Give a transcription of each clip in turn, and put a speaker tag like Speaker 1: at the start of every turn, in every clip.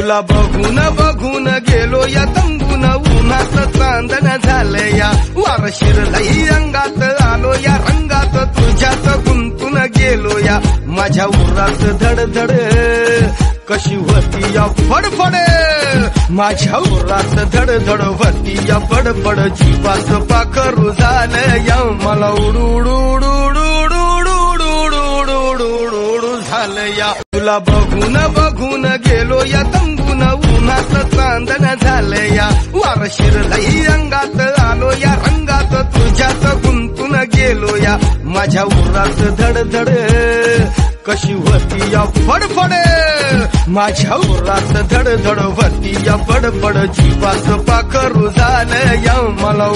Speaker 1: तुला बघून बघून गेलो या तंबून उन्हात चांदण झालं या वार शिरलई अंगात आलो या रंगात तुझ्यात गुंतून गेलो या माझ्या उरात धडधड कशी होती या फडफड माझ्या उरात धडधड होती या फडफड जीवाच पाखरू झालं या मला उडू झालं या तुला बघून बघून गेलो या तंबून उन्हात चांदण झालं या वार शिरलई अंगात आलो या रंगात तुझ्यात गुंतून गेलो या माझ्या उरात धडधड कशी होती या फडफड माझ्या उरात धडधड होती या फडफड जीवाच पाखरू झालं या मला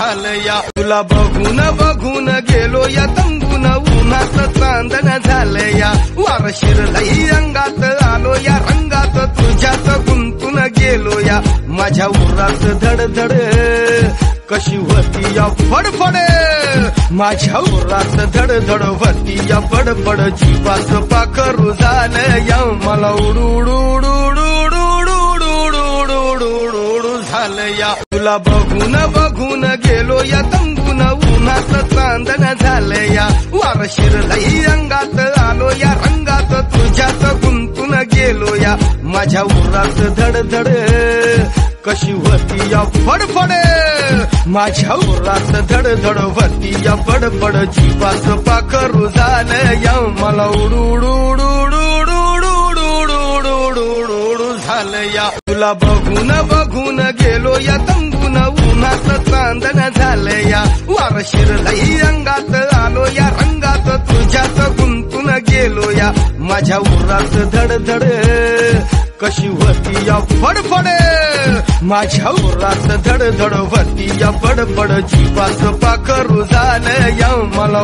Speaker 1: झालं या तुला बघून बघून गेलो या तंबून उन्हात चांदण झालं या वार शिरलई अंगात आलो या रंगात तुझ्यात गुंतून गेलो या माझ्या उरात धडधड कशी होती या फडफड माझ्या उरात धडधड होती या फडफड जीवाच पाखरू झालं या मला झालं या तुला बघून बघून गेलो या तंबून उन्हात चांदण झालं या वार शिरलई अंगात आलो या रंगात तुझ्यात गुंतून गेलो या माझ्या उरात धडधड कशी होती या फडफड माझ्या उरात धडधड होती या फडफड जीवाच पाखरू झालं या मला झालं या तुला बघून बघून गेलो या तंबून उन्हात चांदण झालं या वार शिरलई अंगात आलो या रंगात तुझ्यात गुंतून गेलो या माझ्या उरात धडधड कशी होती या फडफड माझ्या उरात धडधड होती या फडफड जीवाच पाखरू झालं या मला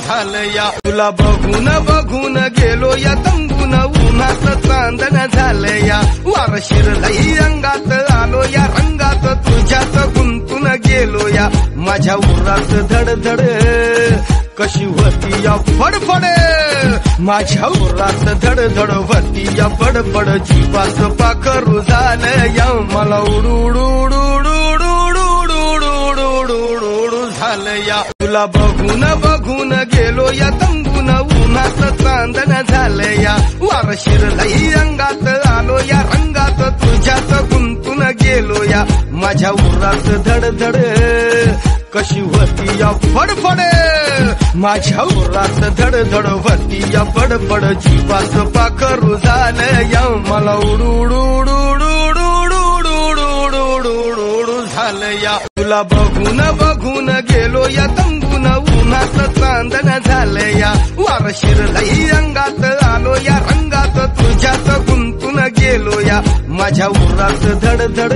Speaker 1: झालं या तुला बघून बघून गेलो या तंबून उन्हात चांदण झालं या वार शिरलई अंगात आलो या रंगात तुझ्यात गुंतून गेलो या माझ्या उरात धडधड कशी होती या फडफड माझ्या उरात धडधड होती या फडफड जीवाच पाखरू झालं या मला झालं या तुला बघून बघून गेलो या तंबून उन्हात चांदण झालं या वार शिरलई अंगात आलो या रंगात तुझ्यात गुंतून गेलो या माझ्या उरात धडधड कशी होती या फडफड माझ्या उरात धडधड होती या फडफड जीवाच पाखरू झालं या मला झालं या तुला बघून बघून गेलो या तंबून उन्हात चांदण झालं या वार शिरलई अंगात आलो या रंगात तुझ्यात गुंतून गेलो या माझ्या उरात धडधड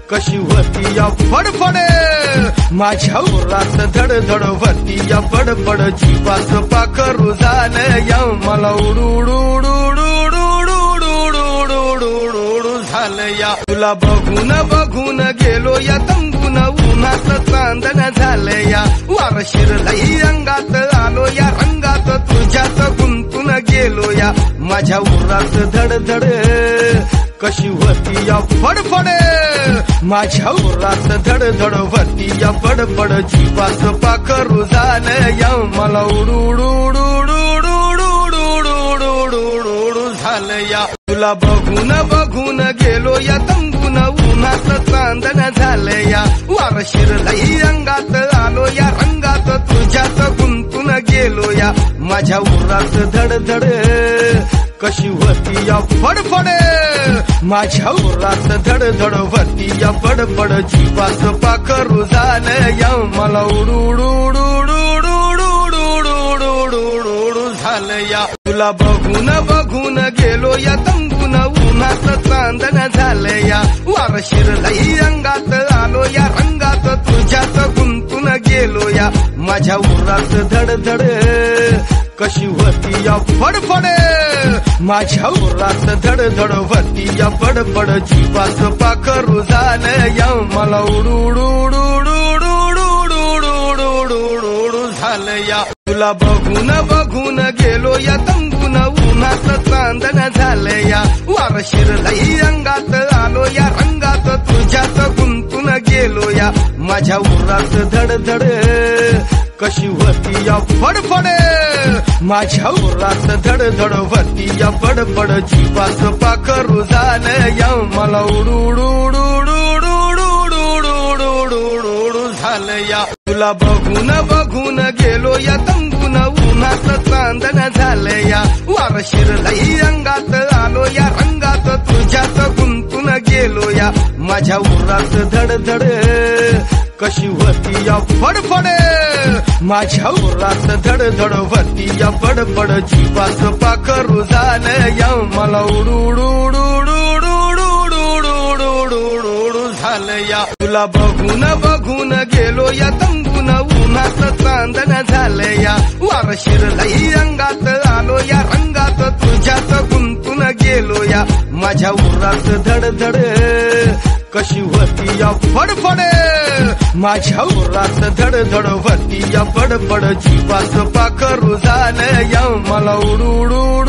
Speaker 1: कशी होती या फडफड माझ्या उरात धडधड होती या फडफड जीवाच पाखरू झालं या मला झालं या तुला बघून बघून गेलो या तंबून उन्हात चांदण झालं या वार शिरलई अंगात आलो या रंगात तुझ्यात गुंतून गेलो या माझ्या उरात धडधड कशी होती या फडफड माझ्या उरात धडधड होती या फडफड जीवाच पाखरू झालं या मला झालं या तुला बघून बघून गेलो या तंबून उन्हात चांदण झालं या वार शिरलई अंगात आलो या रंगात तुझ्यात गुंतून गेलो या माझ्या उरात धडधड कशी होती या फडफड माझ्या उरात धडधड होती या फडफड जीवाच पाखरू झालं या मला झालं या तुला बघून बघून गेलो या तंबून उन्हात चांदण झालं या वार शिरलई अंगात आलो या रंगात तुझ्यात गुंतून गेलो या माझ्या उरात धडधड कशी होती या फडफड माझ्या उरात धडधड होती या फडफड जीवाच पाखरू झालं या मला झालं या तुला बघून बघून गेलो या तंबून उन्हात चांदण झालं या वार शिरलई अंगात आलो या रंगात तुझ्यात गुंतून गेलो या माझ्या उरात धडधड कशी होती या फडफड माझ्या उरात धडधड होती या फडफड जीवाच पाखरू झालं या मला उडू उडू उडू उडू उडू उडू उडू झालं या तुला बघून बघून गेलो या तंबून उन्हात चांदण झालं या वार शिरलई अंगात आलो या रंगात तुझ्यात गुंतून गेलो या माझ्या उरात धडधड कशी होती या फडफड माझ्या उरात धडधड होती या फडफड जीवाच पाखरू झालं या मला उडू उडू उडू उडू उडू उडू झालं या तुला बघून बघून गेलो या तंबून उन्हात चांदण झालं या वार शिरलई अंगात आलो या रंगात तुझ्यात गुंतून गेलो या माझ्या उरात धडधड कशी होती या फडफड माझ्या उरात धडधड होती या फडफड जीवाच पाखरू झालं या मला उडू उडू